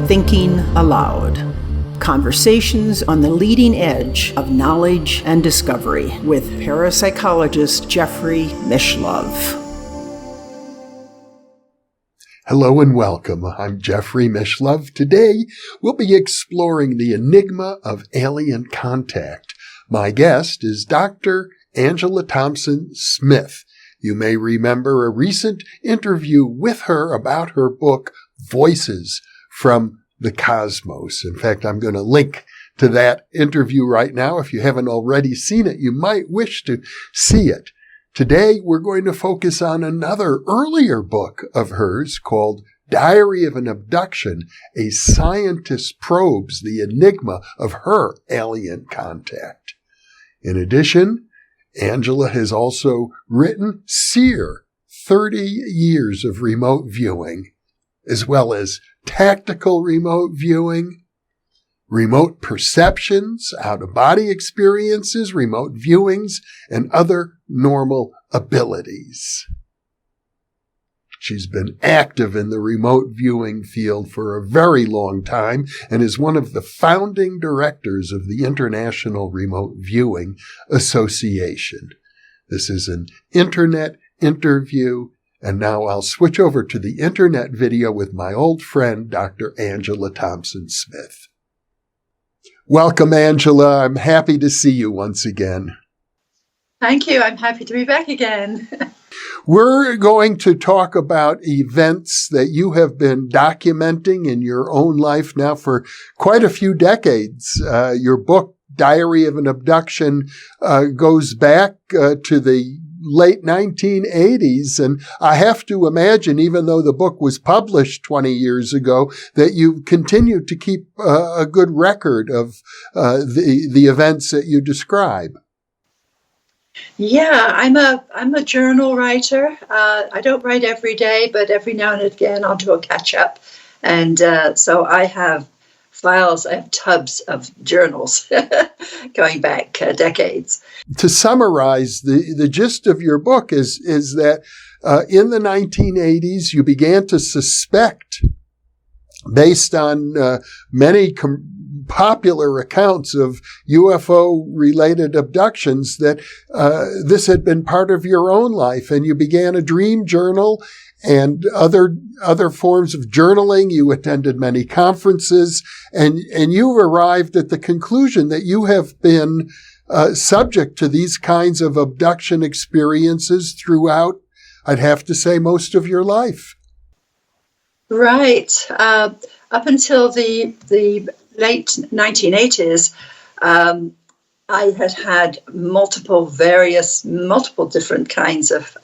Thinking Aloud. Conversations on the leading edge of knowledge and discovery with parapsychologist Jeffrey Mishlove. Hello and welcome. I'm Jeffrey Mishlove. Today, we'll be exploring the enigma of alien contact. My guest is Dr. Angela Thompson Smith. You may remember a recent interview with her about her book, Voices from the Cosmos. In fact, I'm going to link to that interview right now. If you haven't already seen it, you might wish to see it. Today, we're going to focus on another earlier book of hers called Diary of an Abduction. A scientist probes the enigma of her alien contact. In addition, Angela has also written Seer, 30 Years of Remote Viewing, as well as Tactical Remote Viewing, Remote Perceptions, Out-of-Body Experiences, Remote Viewings, and Other Normal Abilities. She's been active in the remote viewing field for a very long time and is one of the founding directors of the International Remote Viewing Association. This is an internet interview, and now I'll switch over to the internet video with my old friend, Dr. Angela Thompson Smith. Welcome, Angela. I'm happy to see you once again. Thank you. I'm happy to be back again. We're going to talk about events that you have been documenting in your own life now for quite a few decades. Your book, Diary of an Abduction, goes back to the late 1980s. And I have to imagine, even though the book was published 20 years ago, that you continued to keep a good record of the events that you describe. Yeah, I'm a journal writer. I don't write every day, but every now and again I'll do a catch up. And so I have files, I have tubs of journals going back decades. To summarize, the gist of your book is that in the 1980s you began to suspect, based on many popular accounts of UFO-related abductions, that this had been part of your own life, and you began a dream journal and other forms of journaling. You attended many conferences, and you arrived at the conclusion that you have been subject to these kinds of abduction experiences throughout, I'd have to say, most of your life. Right. Up until the late 1980s, I had multiple different kinds of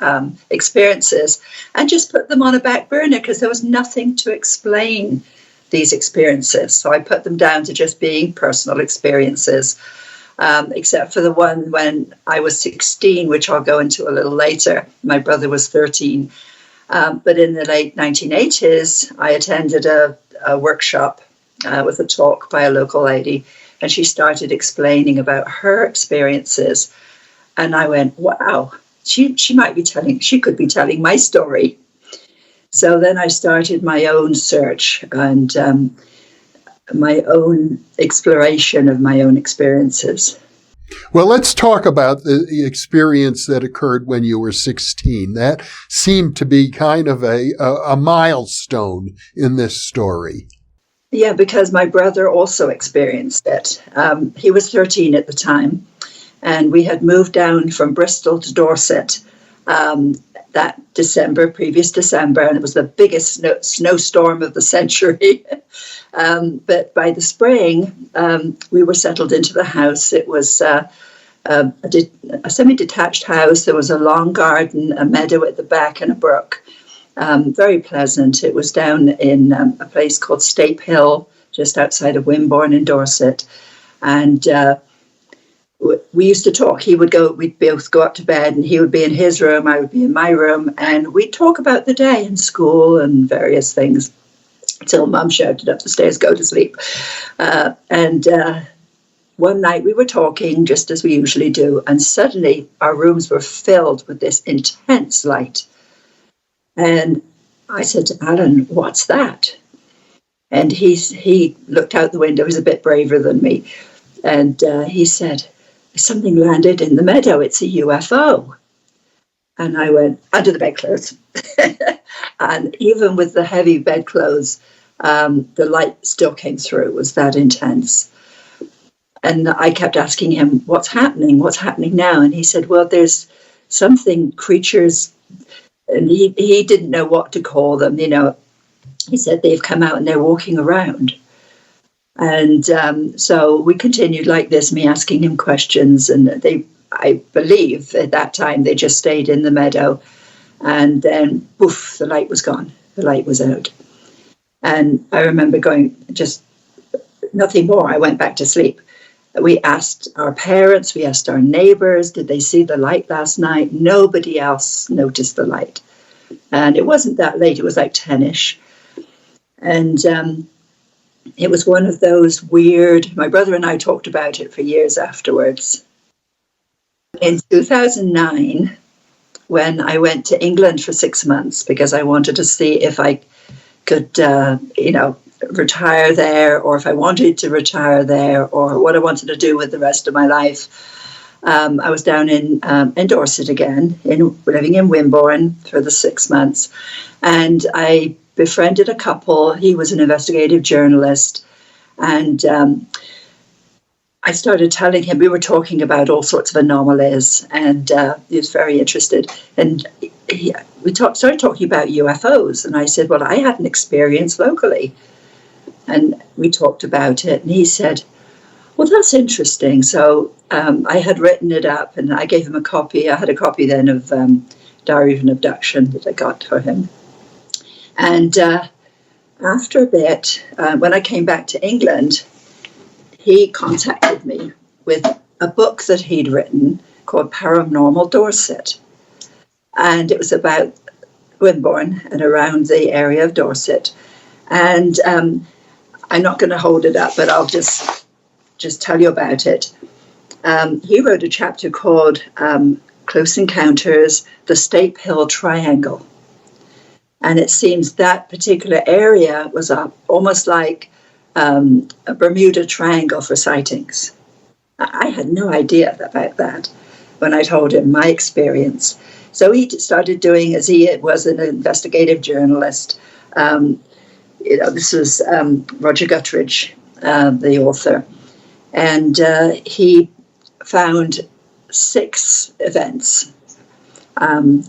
experiences, and just put them on a back burner because there was nothing to explain these experiences. So I put them down to just being personal experiences, except for the one when I was 16, which I'll go into a little later. My brother was 13. But in the late 1980s, I attended a workshop with a talk by a local lady, and she started explaining about her experiences. And I went, wow, she could be telling my story. So then I started my own search and my own exploration of my own experiences. Well, let's talk about the experience that occurred when you were 16. That seemed to be kind of a milestone in this story. Yeah, because my brother also experienced it. He was 13 at the time, and we had moved down from Bristol to Dorset that previous December, and it was the biggest snowstorm of the century. But by the spring, we were settled into the house. It was a semi-detached house. There was a long garden, a meadow at the back, and a brook. Very pleasant. It was down in a place called Stape Hill, just outside of Wimborne in Dorset. And we used to talk. We'd both go up to bed, and he would be in his room, I would be in my room, and we'd talk about the day in school and various things until Mum shouted up the stairs, "Go to sleep." And one night we were talking just as we usually do, and suddenly our rooms were filled with this intense light. And I said to Alan, "What's that?" And he looked out the window. He's a bit braver than me. And he said, something landed in the meadow. It's a UFO. And I went, under the bedclothes. And even with the heavy bedclothes, the light still came through. It was that intense. And I kept asking him, what's happening? What's happening now? And he said, well, there's something, creatures, and he didn't know what to call them. He said they've come out and they're walking around. And so we continued like this, me asking him questions. And I believe at that time, they just stayed in the meadow. And then, poof, the light was gone. The light was out. And I remember going, just nothing more. I went back to sleep. We asked our parents, we asked our neighbors, did they see the light last night? Nobody else noticed the light. And it wasn't that late. It was like 10-ish. And it was one of those weird, my brother and I talked about it for years afterwards. In 2009, when I went to England for 6 months because I wanted to see if I could, retire there, or if I wanted to retire there, or what I wanted to do with the rest of my life. I was down in Dorset again, living in Wimborne for the 6 months. And I befriended a couple. He was an investigative journalist. And I started telling him, we were talking about all sorts of anomalies, and he was very interested. And we started talking about UFOs. And I said, well, I had an experience locally. And we talked about it. And he said, well, that's interesting. So I had written it up, and I gave him a copy. I had a copy then of Diary of an Abduction that I got for him. And after a bit, when I came back to England, he contacted me with a book that he'd written called Paranormal Dorset. And it was about Wimborne and around the area of Dorset. And I'm not going to hold it up, but I'll just tell you about it. He wrote a chapter called Close Encounters, the Stape Hill Triangle. And it seems that particular area was almost like a Bermuda Triangle for sightings. I had no idea about that when I told him my experience. So he started doing, as he was an investigative journalist. This was Roger Guttridge, the author. And he found 6 events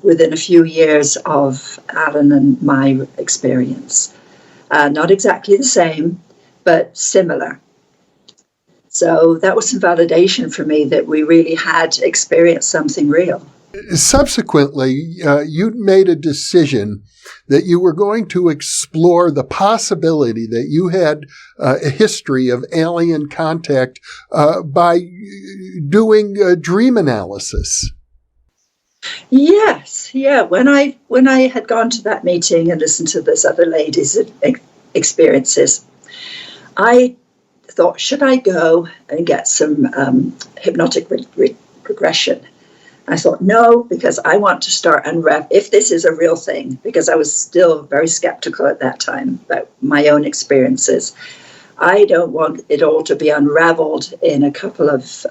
within a few years of Alan and my experience. Not exactly the same, but similar. So that was some validation for me that we really had experienced something real. Subsequently, you made a decision that you were going to explore the possibility that you had a history of alien contact by doing dream analysis. Yes, yeah. When I had gone to that meeting and listened to this other lady's experiences, I thought, should I go and get some hypnotic regression? I thought, no, because I want to start if this is a real thing, because I was still very skeptical at that time about my own experiences. I don't want it all to be unraveled in a couple of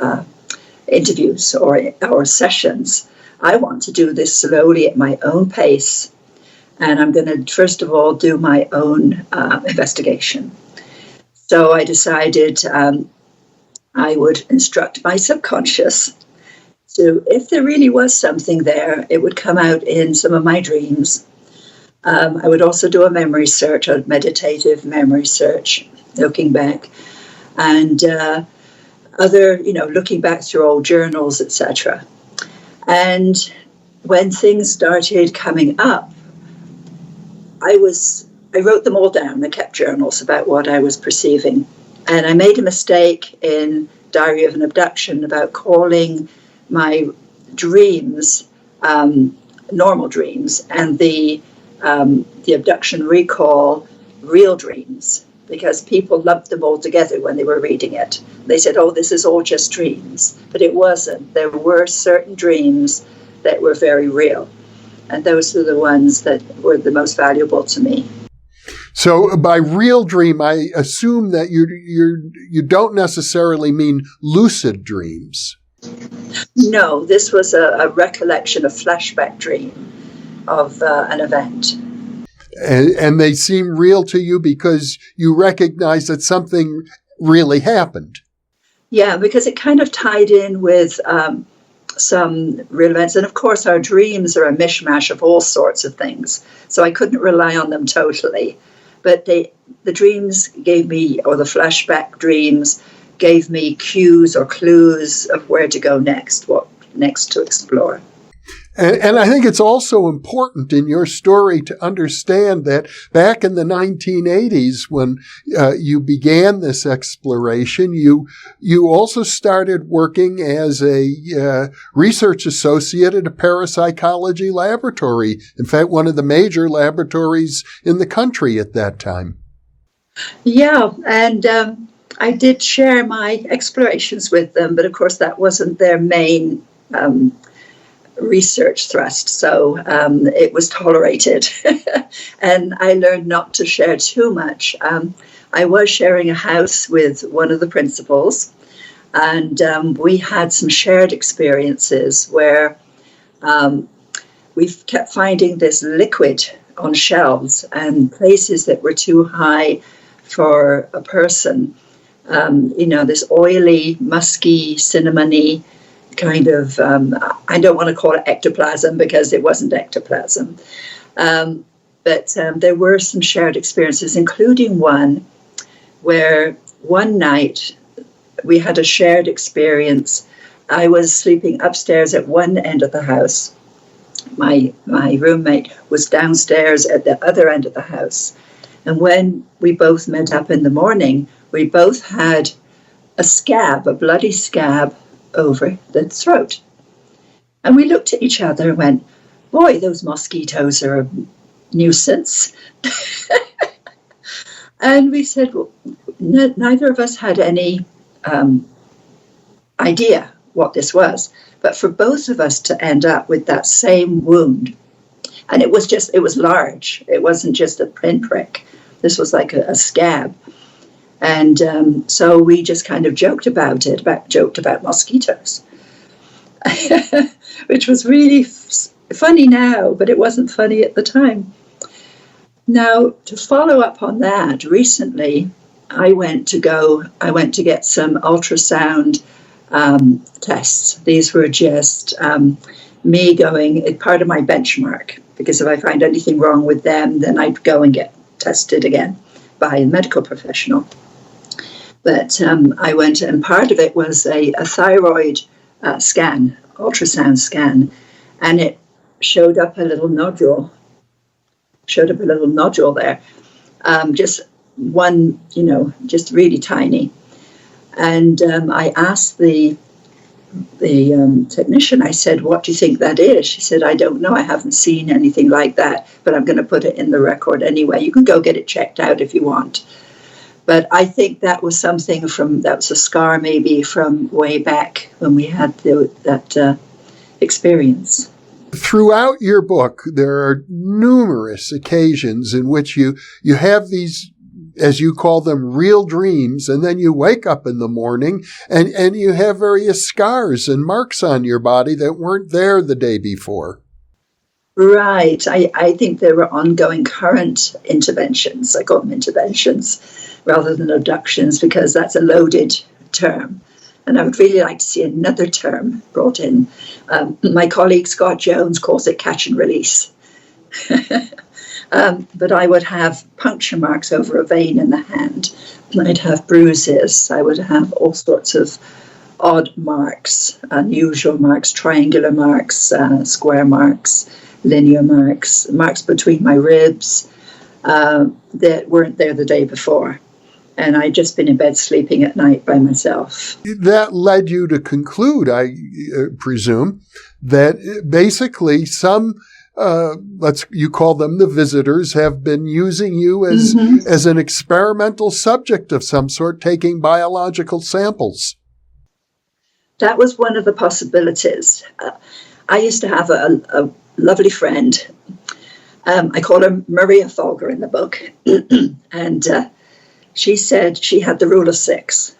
interviews or sessions. I want to do this slowly at my own pace. And I'm going to, first of all, do my own investigation. So I decided I would instruct my subconscious. So if there really was something there, it would come out in some of my dreams. I would also do a memory search, a meditative memory search, looking back. And looking back through old journals, etc. And when things started coming up, I wrote them all down. I kept journals about what I was perceiving. And I made a mistake in Diary of an Abduction about calling my dreams normal dreams and the abduction recall real dreams, because people lumped them all together when they were reading it. They said, oh, this is all just dreams. But it wasn't. There were certain dreams that were very real. And those were the ones that were the most valuable to me. So by real dream, I assume that you don't necessarily mean lucid dreams. No, this was a recollection, a flashback dream of an event. And they seem real to you because you recognize that something really happened. Yeah, because it kind of tied in with some real events. And of course, our dreams are a mishmash of all sorts of things. So I couldn't rely on them totally. But the dreams gave me, or the flashback dreams gave me cues or clues of where to go next, what next to explore. And I think it's also important in your story to understand that back in the 1980s, when you began this exploration, you also started working as a research associate at a parapsychology laboratory. In fact, one of the major laboratories in the country at that time. Yeah, and I did share my explorations with them, but of course that wasn't their main research thrust, so it was tolerated. And I learned not to share too much. I was sharing a house with one of the principals, and we had some shared experiences where we kept finding this liquid on shelves and places that were too high for a person. This oily, musky, cinnamony kind of, I don't want to call it ectoplasm because it wasn't ectoplasm. But there were some shared experiences, including one where one night we had a shared experience. I was sleeping upstairs at one end of the house. My roommate was downstairs at the other end of the house. And when we both met up in the morning, we both had a scab, a bloody scab, over the throat. And we looked at each other and went, boy, those mosquitoes are a nuisance. And we said, well, neither of us had any idea what this was, but for both of us to end up with that same wound. And it was large. It wasn't just a pinprick. This was like a scab. And so we just kind of joked about mosquitoes, which was really funny now, but it wasn't funny at the time. Now, to follow up on that, recently I went to get some ultrasound tests. These were just me going, part of my benchmark, because if I find anything wrong with them, then I'd go and get tested again by a medical professional. But I went, and part of it was a thyroid scan, ultrasound scan, and it showed up a little nodule there, just one, just really tiny. And I asked the technician, I said, what do you think that is? She said, I don't know, I haven't seen anything like that, but I'm going to put it in the record anyway. You can go get it checked out if you want. But I think that was something that was a scar maybe from way back when we had that experience. Throughout your book, there are numerous occasions in which you have these, as you call them, real dreams, and then you wake up in the morning and you have various scars and marks on your body that weren't there the day before. Right. I think there were ongoing current interventions. I call them interventions rather than abductions because that's a loaded term. And I would really like to see another term brought in. My colleague Scott Jones calls it catch and release. But I would have puncture marks over a vein in the hand. I'd have bruises. I would have all sorts of odd marks, unusual marks, triangular marks, square marks, linear marks, marks between my ribs that weren't there the day before. And I'd just been in bed sleeping at night by myself. That led you to conclude, I presume, that basically some, you call them the visitors, have been using you as an experimental subject of some sort, taking biological samples. That was one of the possibilities. I used to have a lovely friend I call her Maria Folger in the book. And she said she had the rule of 6.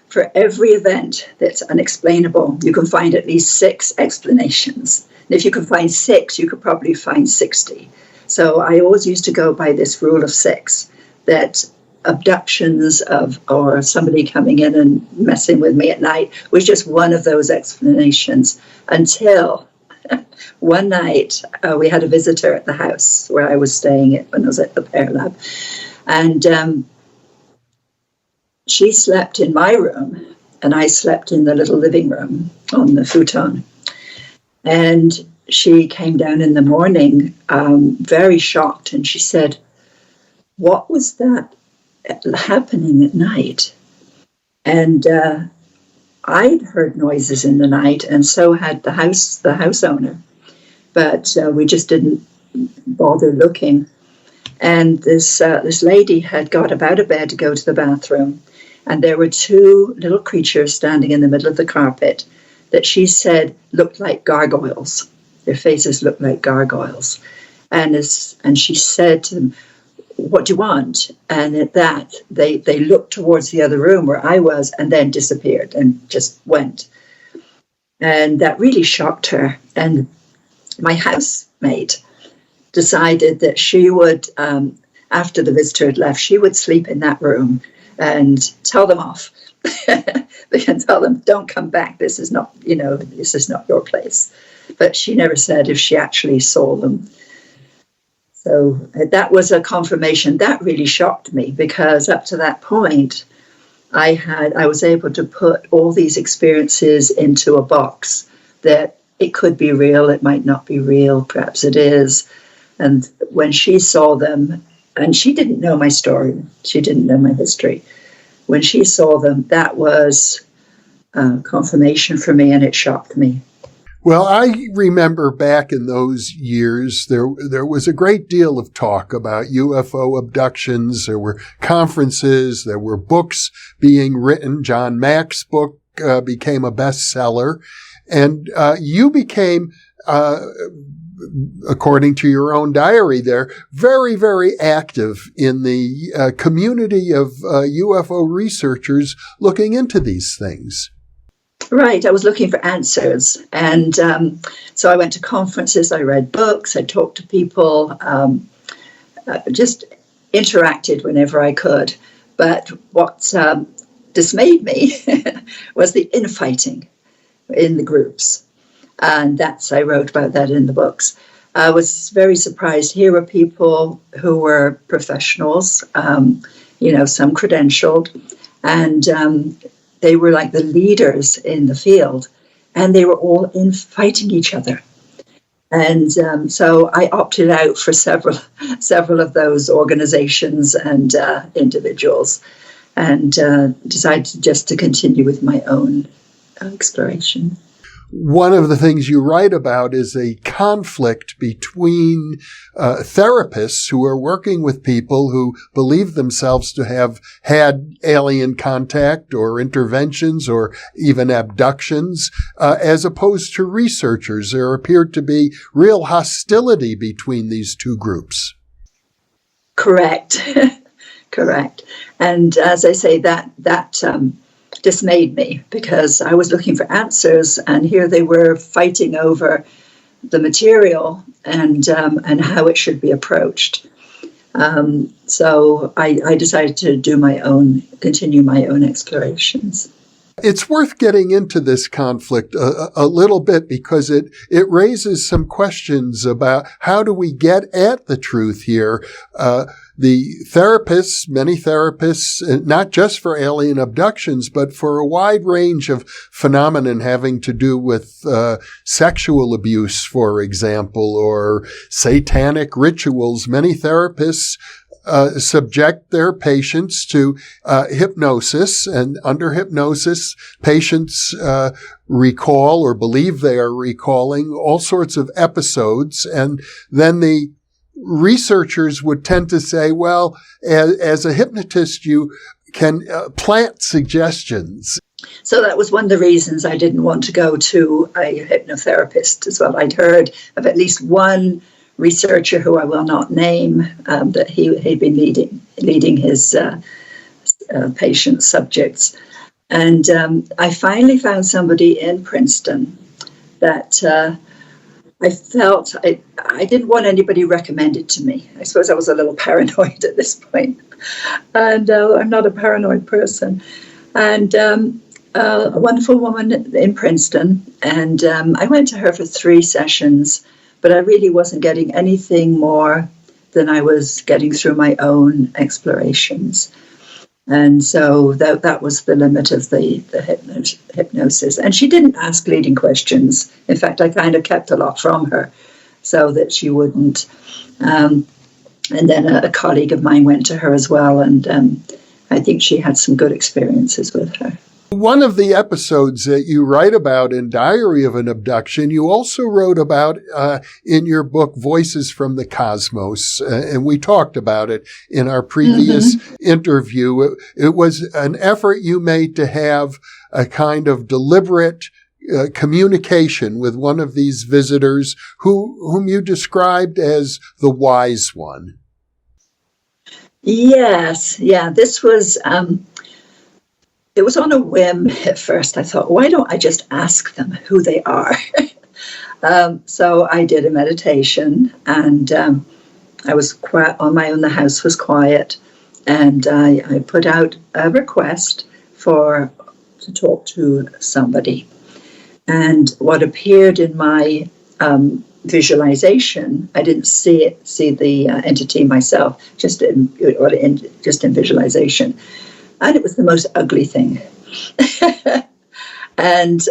For every event that's unexplainable, you can find at least 6 explanations. And if you can find 6, you could probably find 60. So I always used to go by this rule of 6, that abductions or somebody coming in and messing with me at night was just one of those explanations, until one night we had a visitor at the house where I was staying when I was at the Pear Lab, and she slept in my room and I slept in the little living room on the futon. And she came down in the morning very shocked, and she said, "What was that happening at night?" And I'd heard noises in the night, and so had the house owner, but we just didn't bother looking. And this lady had got up out of bed to go to the bathroom, and there were 2 little creatures standing in the middle of the carpet that she said looked like gargoyles. Their faces looked like gargoyles, and she said to them, "What do you want?" And at that, they looked towards the other room where I was, and then disappeared and just went. And that really shocked her. And my housemate decided that she would, after the visitor had left, she would sleep in that room and tell them off. They can tell them, "Don't come back. This is not your place." But she never said if she actually saw them. So that was a confirmation. That really shocked me, because up to that point, I was able to put all these experiences into a box, that it could be real, it might not be real, perhaps it is. And when she saw them, and she didn't know my story, she didn't know my history, when she saw them, that was confirmation for me, and it shocked me. Well, I remember back in those years, there was a great deal of talk about UFO abductions. There were conferences, there were books being written. John Mack's book became a bestseller, and you became, according to your own diary there, very, very active in the community of UFO researchers looking into these things. Right. I was looking for answers. And so I went to conferences, I read books, I talked to people, just interacted whenever I could. But what dismayed me was the infighting in the groups. And I wrote about that in the books. I was very surprised. Here were people who were professionals, some credentialed, and they were like the leaders in the field, and they were all fighting each other. And so I opted out for several of those organizations and individuals, and decided just to continue with my own exploration. One of the things you write about is a conflict between therapists who are working with people who believe themselves to have had alien contact or interventions or even abductions, as opposed to researchers. There appeared to be real hostility between these two groups. Correct. Correct. And as I say, that dismayed me, because I was looking for answers, and here they were fighting over the material and how it should be approached. So I decided to continue my own explorations. It's worth getting into this conflict a little bit, because it raises some questions about how do we get at the truth here. The therapists, many therapists, not just for alien abductions, but for a wide range of phenomenon having to do with sexual abuse, for example, or satanic rituals. Many therapists subject their patients to hypnosis, and under hypnosis, patients recall or believe they are recalling all sorts of episodes, and then the researchers would tend to say, well, as a hypnotist, you can plant suggestions. So that was one of the reasons I didn't want to go to a hypnotherapist as well. I'd heard of at least one researcher who I will not name, that he'd been leading his patient subjects. And I finally found somebody in Princeton that I felt I didn't want anybody recommended to me. I suppose I was a little paranoid at this point. And I'm not a paranoid person. And a wonderful woman in Princeton. And I went to her for 3 sessions, but I really wasn't getting anything more than I was getting through my own explorations. And so that was the limit of the hypnosis. And she didn't ask leading questions. In fact, I kind of kept a lot from her so that she wouldn't. And then a colleague of mine went to her as well. And I think she had some good experiences with her. One of the episodes that you write about in Diary of an Abduction, you also wrote about in your book, Voices from the Cosmos, and we talked about it in our previous interview. It was an effort you made to have a kind of deliberate communication with one of these visitors whom you described as the wise one. Yes, yeah, this was... It was on a whim at first. I thought, why don't I just ask them who they are? So I did a meditation, and I was quiet on my own. The house was quiet, and I put out a request to talk to somebody. And what appeared in my visualization, I didn't see the entity myself, just in visualization. And it was the most ugly thing. And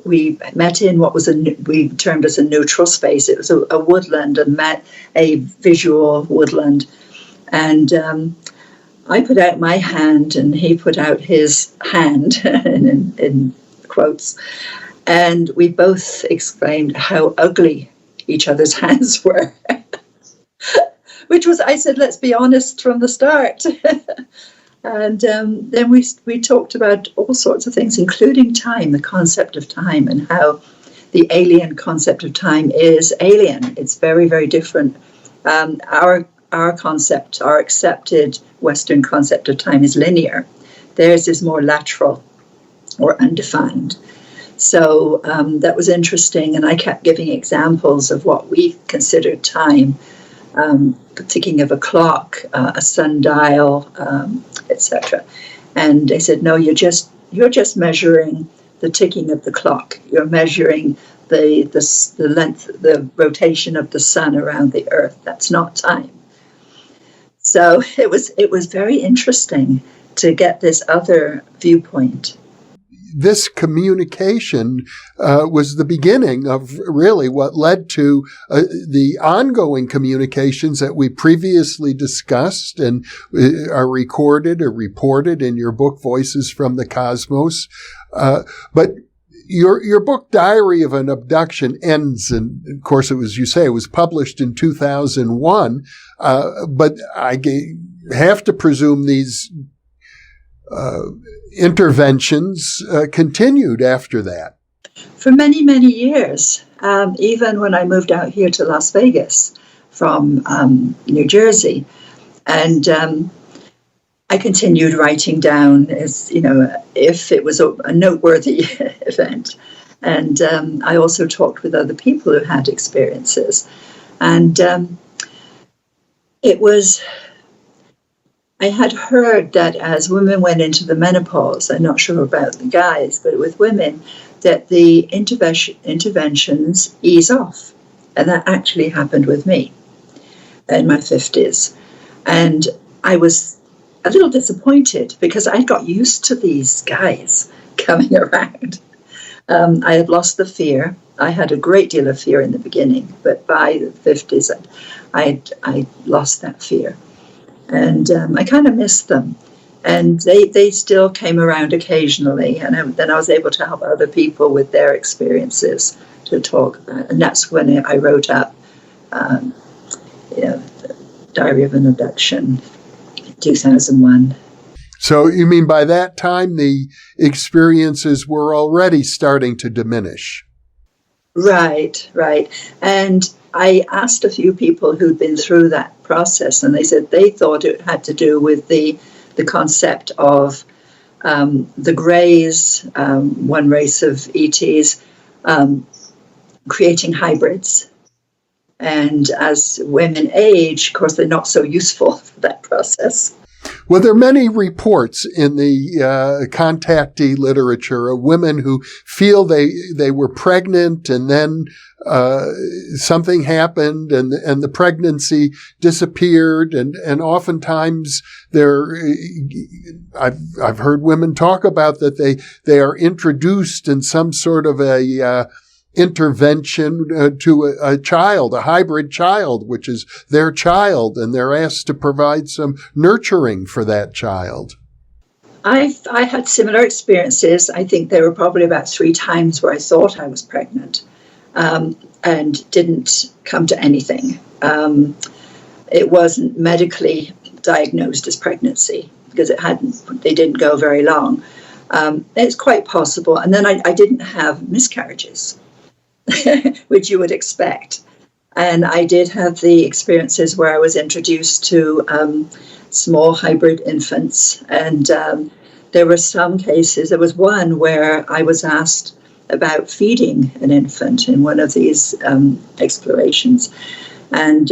we met in what was we termed as a neutral space. It was a woodland, a visual woodland. And I put out my hand, and he put out his hand, in quotes. And we both exclaimed how ugly each other's hands were. Which was, I said, let's be honest from the start. And then we talked about all sorts of things, including time, the concept of time, and how the alien concept of time is alien. It's very, very different. Our concept, our accepted Western concept of time is linear. Theirs is more lateral or undefined. So that was interesting, and I kept giving examples of what we considered time. Ticking of a clock, a sundial, etc. And they said, no, you're just measuring the ticking of the clock. You're measuring the length, the rotation of the sun around the earth. That's not time. So it was very interesting to get this other viewpoint. This communication was the beginning of really what led to the ongoing communications that we previously discussed and are recorded or reported in your book, Voices from the Cosmos. But your book, Diary of an Abduction, ends, and of course, it was published in 2001. But I have to presume these interventions continued after that. For many, many years, even when I moved out here to Las Vegas from New Jersey. And I continued writing down, as if it was a noteworthy event. And I also talked with other people who had experiences. And I had heard that as women went into the menopause, I'm not sure about the guys, but with women, that the interventions ease off. And that actually happened with me in my 50s. And I was a little disappointed because I got used to these guys coming around. I had lost the fear. I had a great deal of fear in the beginning, but by the 50s, I lost that fear. And I kind of missed them. And they still came around occasionally. And then I was able to help other people with their experiences to talk about. And that's when I wrote up Diary of an Abduction, 2001. So you mean by that time the experiences were already starting to diminish? Right. And I asked a few people who'd been through that process, and they said they thought it had to do with the concept of the Greys, one race of ETs, creating hybrids. And as women age, of course, they're not so useful for that process. Well, there are many reports in the contactee literature of women who feel they were pregnant and then something happened and the pregnancy disappeared, and oftentimes I've heard women talk about that they are introduced in some sort of a intervention to a child, a hybrid child, which is their child, and they're asked to provide some nurturing for that child. I had similar experiences. I think there were probably about 3 times where I thought I was pregnant and didn't come to anything. It wasn't medically diagnosed as pregnancy because they didn't go very long. It's quite possible. And then I didn't have miscarriages, which you would expect. And I did have the experiences where I was introduced to small hybrid infants. And there were some cases, there was one where I was asked about feeding an infant in one of these explorations. And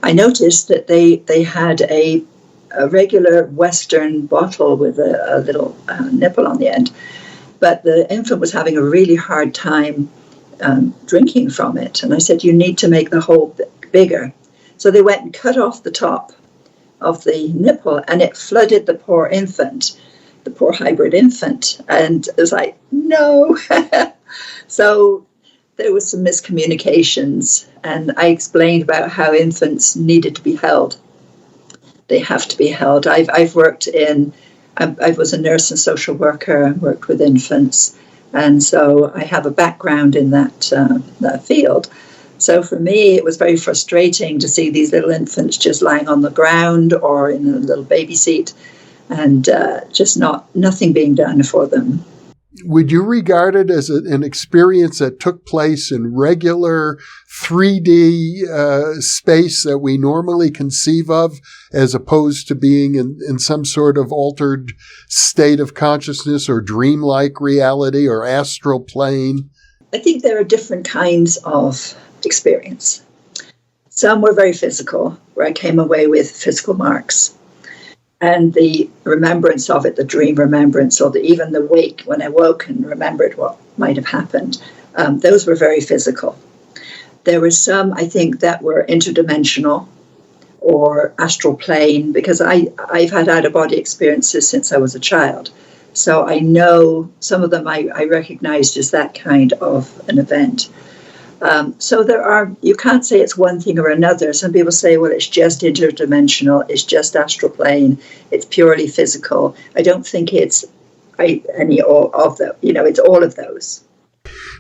I noticed that they had a regular Western bottle with a little nipple on the end. But the infant was having a really hard time drinking from it. And I said, you need to make the hole bigger. So they went and cut off the top of the nipple, and it flooded the poor infant, the poor hybrid infant. And it was like, no. So there was some miscommunications, and I explained about how infants needed to be held. They have to be held. I was a nurse and social worker and worked with infants. And so I have a background in that field. So for me, it was very frustrating to see these little infants just lying on the ground or in a little baby seat and just nothing being done for them. Would you regard it as an experience that took place in regular 3D space that we normally conceive of, as opposed to being in some sort of altered state of consciousness or dreamlike reality or astral plane? I think there are different kinds of experience. Some were very physical, where I came away with physical marks. And the remembrance of it, the dream remembrance, or even the wake when I woke and remembered what might have happened, those were very physical. There were some, I think, that were interdimensional or astral plane, because I've had out-of-body experiences since I was a child. So I know some of them I recognized as that kind of an event. So you can't say it's one thing or another. Some people say, well, it's just interdimensional, it's just astral plane, it's purely physical. I don't think it's any of them. It's all of those.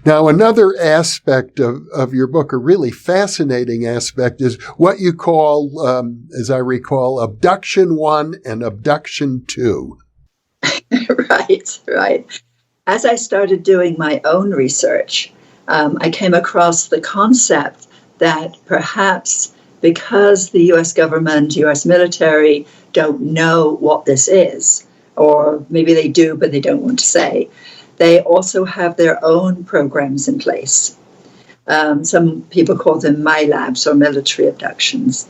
Now, another aspect of your book, a really fascinating aspect, is what you call, as I recall, Abduction 1 and Abduction 2. Right. As I started doing my own research, I came across the concept that perhaps because the U.S. government, U.S. military don't know what this is, or maybe they do, but they don't want to say, they also have their own programs in place. Some people call them MILABs, or military abductions.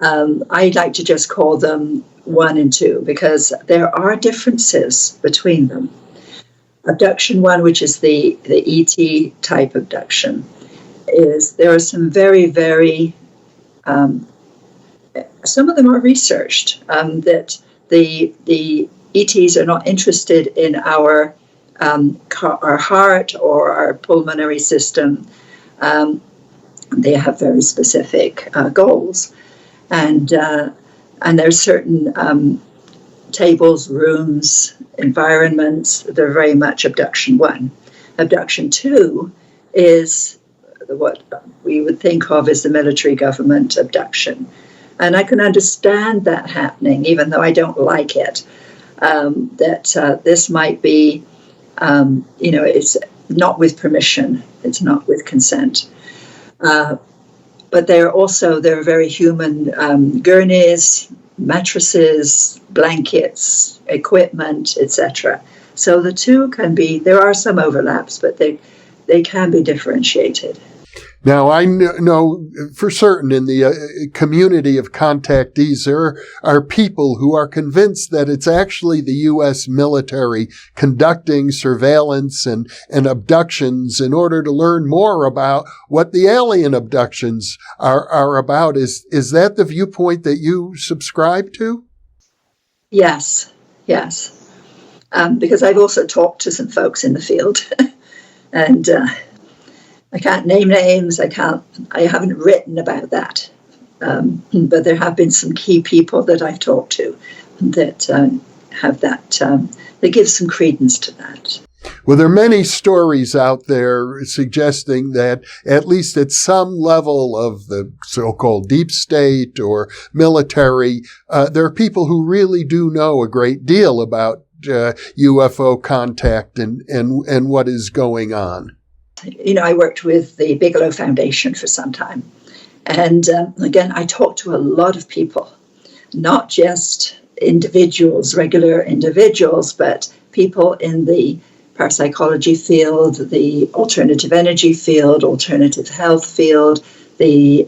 I'd like to just call them 1 and 2, because there are differences between them. Abduction 1, which is the ET type abduction, there are some very, very, some of them are researched, that the ETs are not interested in our heart or our pulmonary system. They have very specific goals, and there's certain tables, rooms, environments. They're very much Abduction 1. Abduction 2 is what we would think of as the military government abduction. And I can understand that happening, even though I don't like it, that this might be, it's not with permission, it's not with consent. but there are very human gurneys, mattresses, blankets, equipment, etc. So the two there are some overlaps, but they can be differentiated. Now, I know for certain in the community of contactees, there are people who are convinced that it's actually the U.S. military conducting surveillance and abductions in order to learn more about what the alien abductions are about. Is that the viewpoint that you subscribe to? Yes. Because I've also talked to some folks in the field, and I can't name names. I haven't written about that, but there have been some key people that I've talked to that have that. They give some credence to that. Well, there are many stories out there suggesting that at least at some level of the so-called deep state or military, there are people who really do know a great deal about UFO contact and what is going on. I worked with the Bigelow Foundation for some time. And again, I talked to a lot of people, not just individuals, regular individuals, but people in the parapsychology field, the alternative energy field, alternative health field, the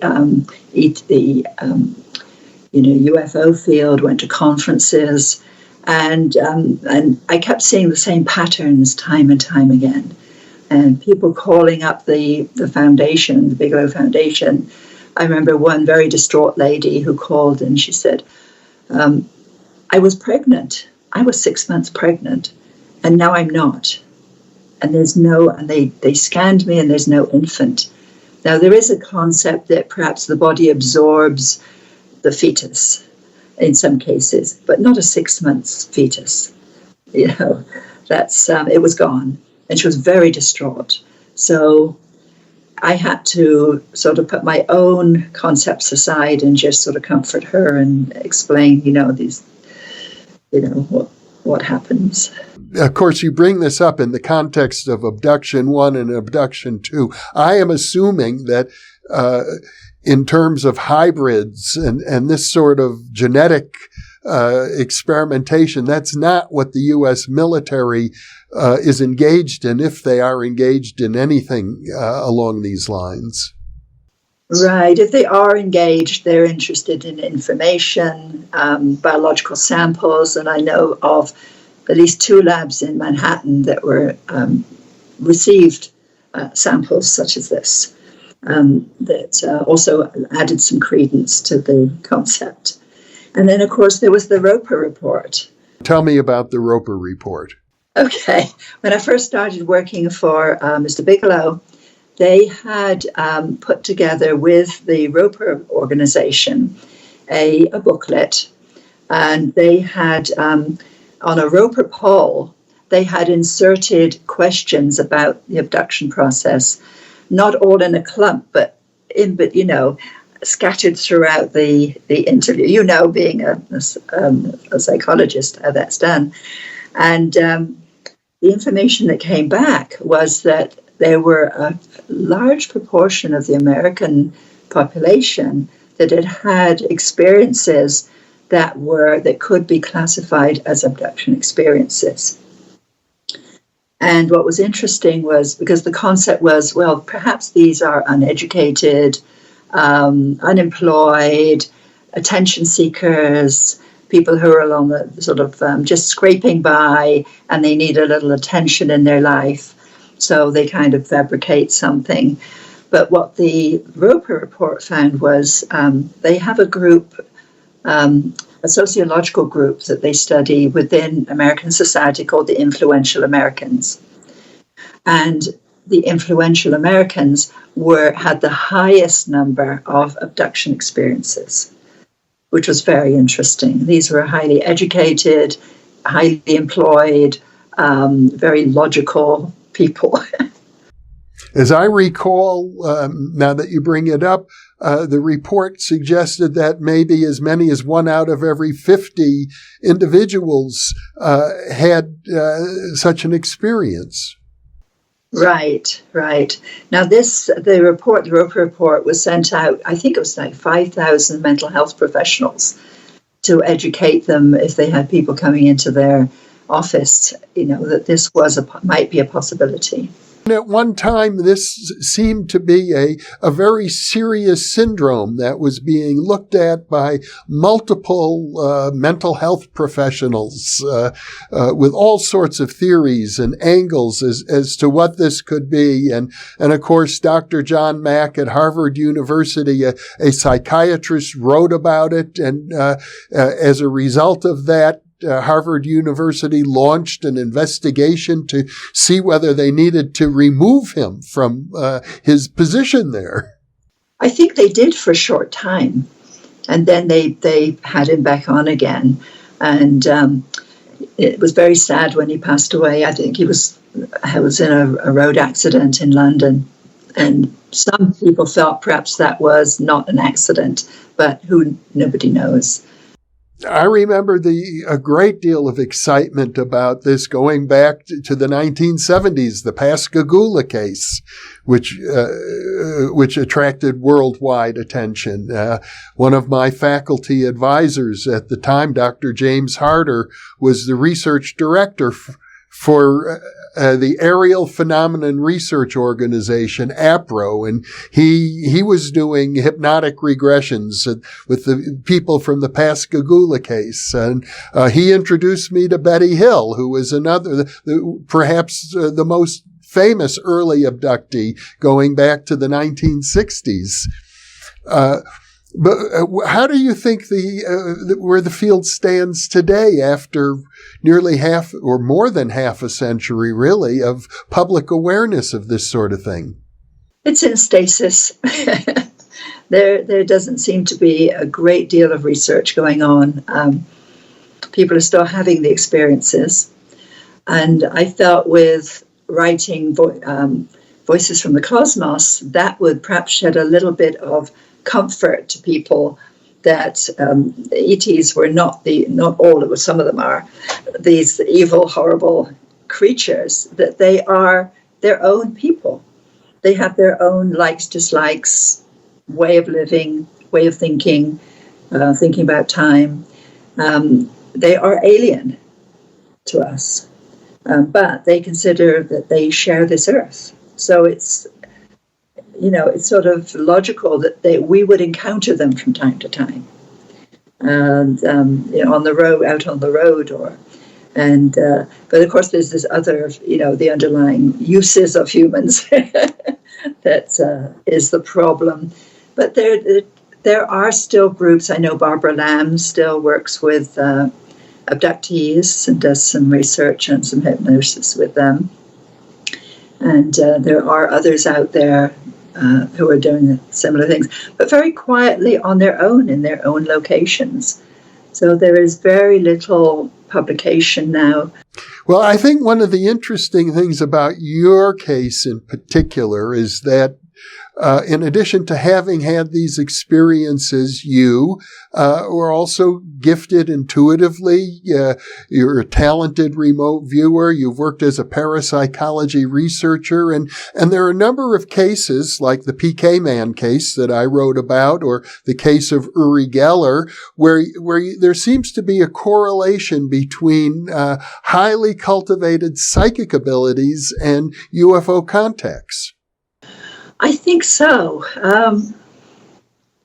UFO field, went to conferences. And I kept seeing the same patterns time and time again. And people calling up the foundation, the Bigelow Foundation. I remember one very distraught lady who called and she said, I was pregnant. I was 6 months pregnant, and now I'm not. And they scanned me and there's no infant. Now, there is a concept that perhaps the body absorbs the fetus in some cases, but not a 6 months fetus. That's it was gone. And she was very distraught. So I had to sort of put my own concepts aside and just sort of comfort her and explain, what happens. Of course, you bring this up in the context of Abduction 1 and Abduction 2. I am assuming that in terms of hybrids and this sort of genetic experimentation, that's not what the U.S. military is engaged in, if they are engaged in anything along these lines. Right. If they are engaged, they're interested in information, biological samples, and I know of at least 2 labs in Manhattan that were received samples such as this, that also added some credence to the concept. And then, of course, there was the Roper report. Tell me about the Roper report. Okay. When I first started working for Mr. Bigelow, they had put together with the Roper organization a booklet, and they had, on a Roper poll, they had inserted questions about the abduction process, not all in a clump, but scattered throughout the interview, being a psychologist, how that's done. And the information that came back was that there were a large proportion of the American population that had experiences that could be classified as abduction experiences. And what was interesting was, because the concept was, well, perhaps these are uneducated, unemployed, attention seekers, people who are along the sort of just scraping by, and they need a little attention in their life. So they kind of fabricate something. But what the Roper report found was they have a group, a sociological group that they study within American society called the Influential Americans. And the Influential Americans had the highest number of abduction experiences, which was very interesting. These were highly educated, highly employed, very logical people. As I recall, now that you bring it up, the report suggested that maybe as many as 1 out of every 50 individuals had such an experience. Right, right. Now the Roper report was sent out, I think it was like 5,000 mental health professionals to educate them if they had people coming into their office, that this might be a possibility. And at one time, this seemed to be a very serious syndrome that was being looked at by multiple mental health professionals with all sorts of theories and angles as to what this could be. And of course, Dr. John Mack at Harvard University, a psychiatrist, wrote about it. And as a result of that, Harvard University launched an investigation to see whether they needed to remove him from his position there. I think they did for a short time, and then they had him back on again. And it was very sad when he passed away. I think he was in a road accident in London, and some people thought perhaps that was not an accident, but nobody knows. I remember a great deal of excitement about this going back to the 1970s, the Pascagoula case, which attracted worldwide attention. One of my faculty advisors at the time, Dr. James Harder, was the research director for the Aerial Phenomenon Research Organization, APRO, and he was doing hypnotic regressions with the people from the Pascagoula case. And he introduced me to Betty Hill, who was perhaps the most famous early abductee going back to the 1960s. But how do you think where the field stands today after nearly half or more than half a century, really, of public awareness of this sort of thing? It's in stasis. There doesn't seem to be a great deal of research going on. People are still having the experiences. And I felt with writing Voices from the Cosmos, that would perhaps shed a little bit of comfort to people that ETs were not all, it was some of them are, these evil, horrible creatures, that they are their own people. They have their own likes, dislikes, way of living, way of thinking, thinking about time. They are alien to us, but they consider that they share this earth. So it's sort of logical that we would encounter them from time to time, and on the road, out on the road, but of course there's this other, the underlying uses of humans that is the problem. But there are still groups. I know Barbara Lamb still works with abductees and does some research and some hypnosis with them, and there are others out there who are doing similar things, but very quietly on their own, in their own locations. So there is very little publication now. Well, I think one of the interesting things about your case in particular is that in addition to having had these experiences, you were also gifted intuitively. You're a talented remote viewer. You've worked as a parapsychology researcher. And there are a number of cases, like the PK Man case that I wrote about, or the case of Uri Geller, where there seems to be a correlation between highly cultivated psychic abilities and UFO contacts. I think so.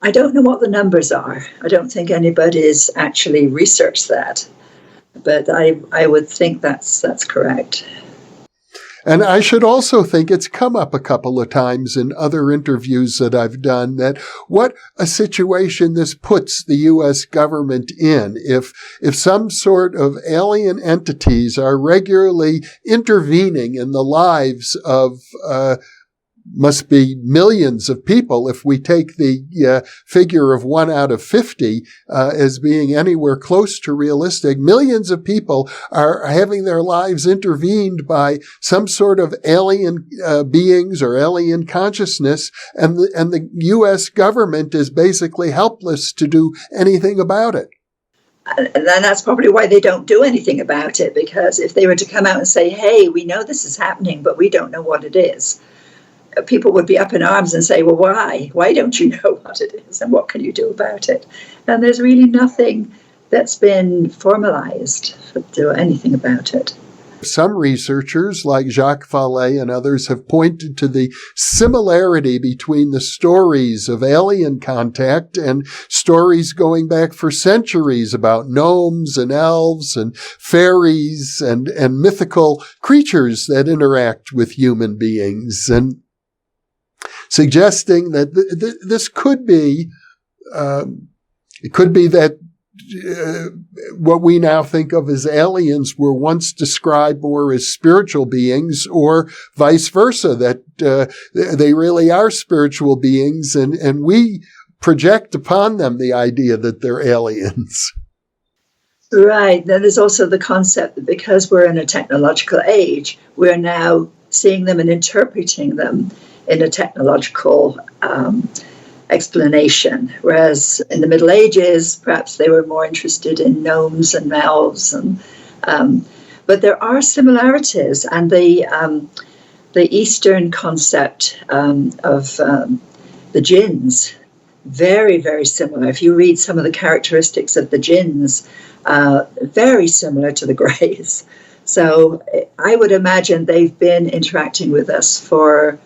I don't know what the numbers are. I don't think anybody's actually researched that, but I would think that's correct. And I should also think it's come up a couple of times in other interviews that I've done that what a situation this puts the U.S. government in if some sort of alien entities are regularly intervening in the lives of must be millions of people if we take the figure of 1 out of 50 as being anywhere close to realistic. Millions of people are having their lives intervened by some sort of alien beings or alien consciousness, and the U.S. government is basically helpless to do anything about it. And that's probably why they don't do anything about it, because if they were to come out and say, hey, we know this is happening, but we don't know what it is, people would be up in arms and say, well, why? Why don't you know what it is? And what can you do about it? And there's really nothing that's been formalized to do anything about it. Some researchers, like Jacques Vallée and others, have pointed to the similarity between the stories of alien contact and stories going back for centuries about gnomes and elves and fairies and mythical creatures that interact with human beings, and suggesting that this could be, it could be that what we now think of as aliens were once described more as spiritual beings, or vice versa, that they really are spiritual beings, and we project upon them the idea that they're aliens. Right. Then there's also the concept that because we're in a technological age, we're now seeing them and interpreting them in a technological explanation, whereas in the Middle Ages, perhaps they were more interested in gnomes and elves, and but there are similarities, and the Eastern concept of the jinns, very, very similar. If you read some of the characteristics of the jinns, very similar to the Greys. So I would imagine they've been interacting with us for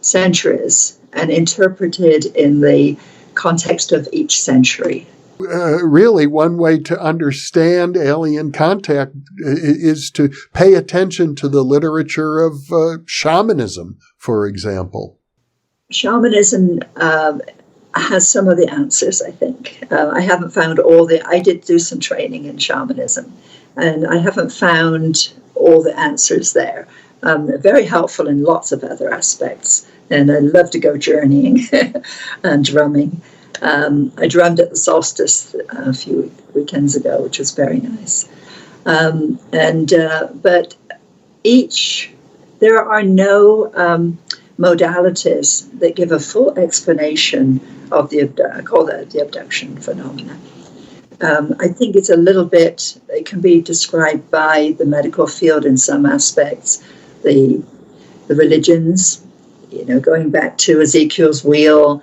centuries and interpreted in the context of each century. Really, one way to understand alien contact is to pay attention to the literature of shamanism, for example. Shamanism has some of the answers, I think. I haven't found all I did do some training in shamanism, and I haven't found all the answers there. Very helpful in lots of other aspects. And I love to go journeying and drumming. I drummed at the solstice a few weekends ago, which was very nice. But there are no modalities that give a full explanation of I call that the abduction phenomena. I think it's a little bit, it can be described by the medical field in some aspects, the religions, going back to Ezekiel's wheel,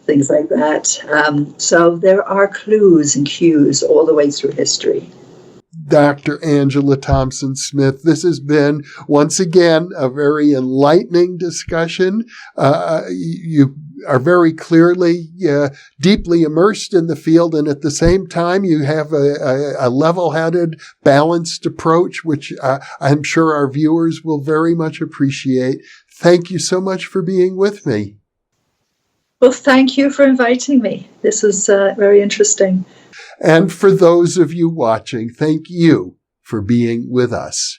things like that. So there are clues and cues all the way through history. Dr. Angela Thompson Smith, this has been, once again, a very enlightening discussion. You are very clearly deeply immersed in the field, and at the same time, you have a level-headed, balanced approach, which I'm sure our viewers will very much appreciate. Thank you so much for being with me. Well, thank you for inviting me. This was very interesting. And for those of you watching, thank you for being with us.